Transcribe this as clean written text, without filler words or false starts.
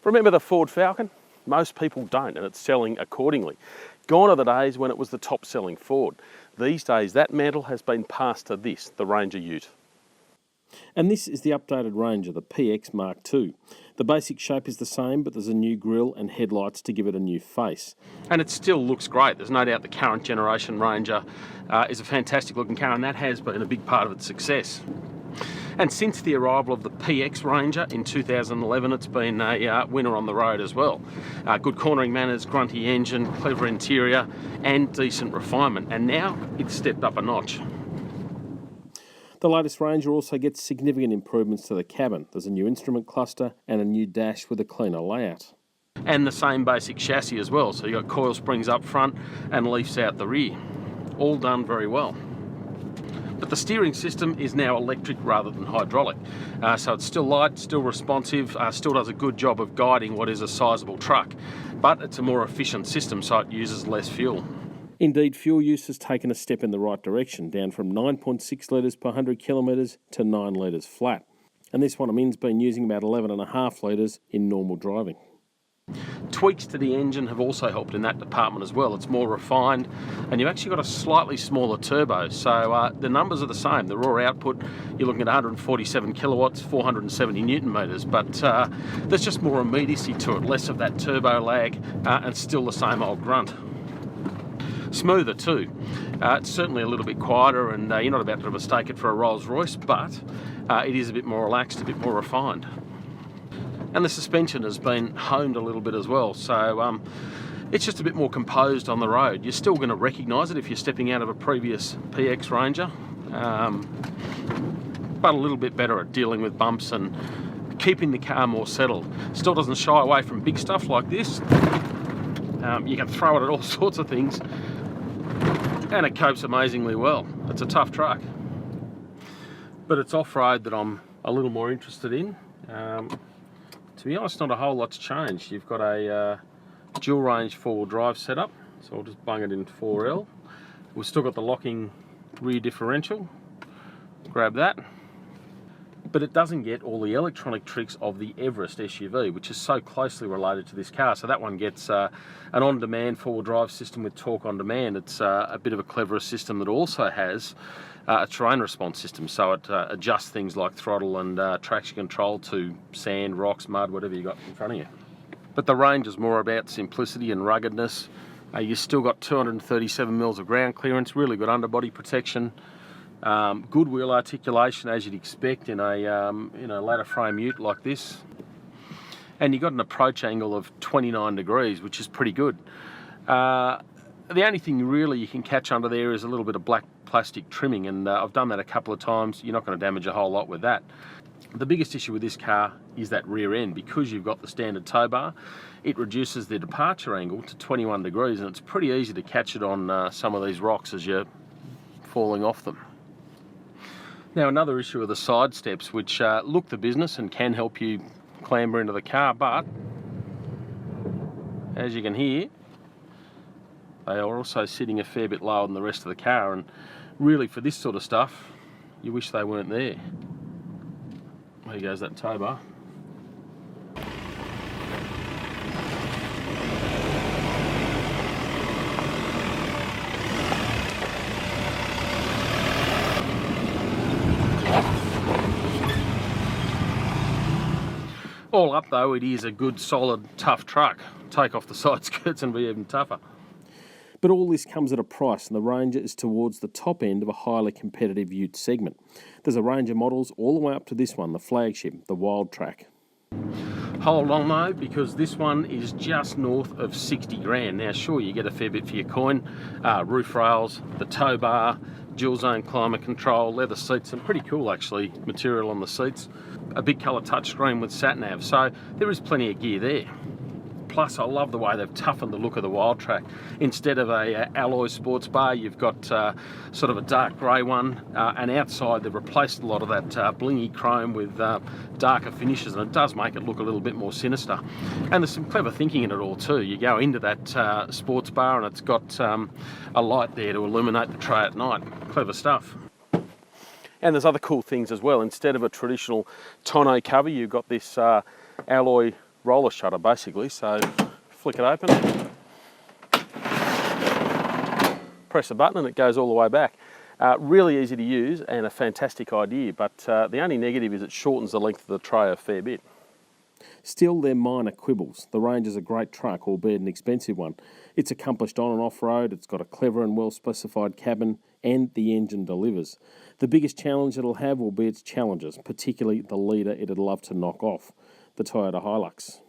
Remember the Ford Falcon? Most people don't, and it's selling accordingly. Gone are the days when it was the top selling Ford. These days that mantle has been passed to this, the Ranger Ute. And this is the updated Ranger, the PX Mark II. The basic shape is the same, but there's a new grille and headlights to give it a new face. And it still looks great. There's no doubt the current generation Ranger is a fantastic looking car, and that has been a big part of its success. And since the arrival of the PX Ranger in 2011, it's been a winner on the road as well. Good cornering manners, grunty engine, clever interior, and decent refinement. And now it's stepped up a notch. The latest Ranger also gets significant improvements to the cabin. There's a new instrument cluster and a new dash with a cleaner layout. And the same basic chassis as well. So you've got coil springs up front and leafs out the rear. All done very well. But the steering system is now electric rather than hydraulic. So it's still light, still responsive, still does a good job of guiding what is a sizable truck. But it's a more efficient system, so it uses less fuel. Indeed, fuel use has taken a step in the right direction, down from 9.6 litres per 100 kilometres to 9 litres flat. And this one, Amin's been using about 11.5 litres in normal driving. Tweaks to the engine have also helped in that department as well. It's more refined, and you've actually got a slightly smaller turbo, so the numbers are the same. The raw output, you're looking at 147 kilowatts, 470 newton meters, but there's just more immediacy to it, less of that turbo lag, and still the same old grunt. Smoother too. It's certainly a little bit quieter, and you're not about to mistake it for a Rolls Royce, but it is a bit more relaxed, a bit more refined. And the suspension has been honed a little bit as well, so it's just a bit more composed on the road. You're still going to recognise it if you're stepping out of a previous PX Ranger, but a little bit better at dealing with bumps and keeping the car more settled. Still doesn't shy away from big stuff like this. You can throw it at all sorts of things, and it copes amazingly well. It's a tough truck, but it's off-road that I'm a little more interested in. To be honest, not a whole lot's changed. You've got a dual range 4-wheel drive setup, so I'll just bung it in 4L. We've still got the locking rear differential, grab that. But it doesn't get all the electronic tricks of the Everest SUV, which is so closely related to this car. So that one gets an on-demand 4-wheel drive system with torque on demand. It's a bit of a cleverer system that also has a terrain response system, so it adjusts things like throttle and traction control to sand, rocks, mud, whatever you got in front of you. But the range is more about simplicity and ruggedness. You've still got 237 mils of ground clearance, really good underbody protection. Good wheel articulation, as you'd expect in a ladder frame ute like this, and you've got an approach angle of 29 degrees, which is pretty good. The only thing really you can catch under there is a little bit of black plastic trimming, and I've done that a couple of times. You're not going to damage a whole lot with that. The biggest issue with this car is that rear end. Because you've got the standard tow bar, it reduces the departure angle to 21 degrees, and it's pretty easy to catch it on some of these rocks as you're falling off them. Now, another issue are the side steps, which look the business and can help you clamber into the car, but as you can hear, they are also sitting a fair bit lower than the rest of the car, and really for this sort of stuff, you wish they weren't there. There goes that tow bar. All up though, it is a good, solid, tough truck. Take off the side skirts and be even tougher. But all this comes at a price, and the Ranger is towards the top end of a highly competitive ute segment. There's a range of models all the way up to this one, the flagship, the Wildtrak. Hold on though, because this one is just north of 60 grand. Now sure, you get a fair bit for your coin. Roof rails, the tow bar, dual zone climate control, leather seats, some pretty cool actually material on the seats. A big colour touchscreen with sat nav, so there is plenty of gear there. Plus, I love the way they've toughened the look of the Wildtrak. Instead of a alloy sports bar, you've got sort of a dark grey one, and outside they've replaced a lot of that blingy chrome with darker finishes, and it does make it look a little bit more sinister. And there's some clever thinking in it all too. You go into that sports bar and it's got a light there to illuminate the tray at night. Clever stuff. And there's other cool things as well. Instead of a traditional tonneau cover, you've got this alloy roller shutter basically. So flick it open, press a button and it goes all the way back. Really easy to use and a fantastic idea, but the only negative is it shortens the length of the tray a fair bit. Still, they're minor quibbles. The Ranger's a great truck, albeit an expensive one. It's accomplished on and off-road, it's got a clever and well-specified cabin, and the engine delivers. The biggest challenge it'll have will be its challenges, particularly the leader it'd love to knock off, the Toyota Hilux.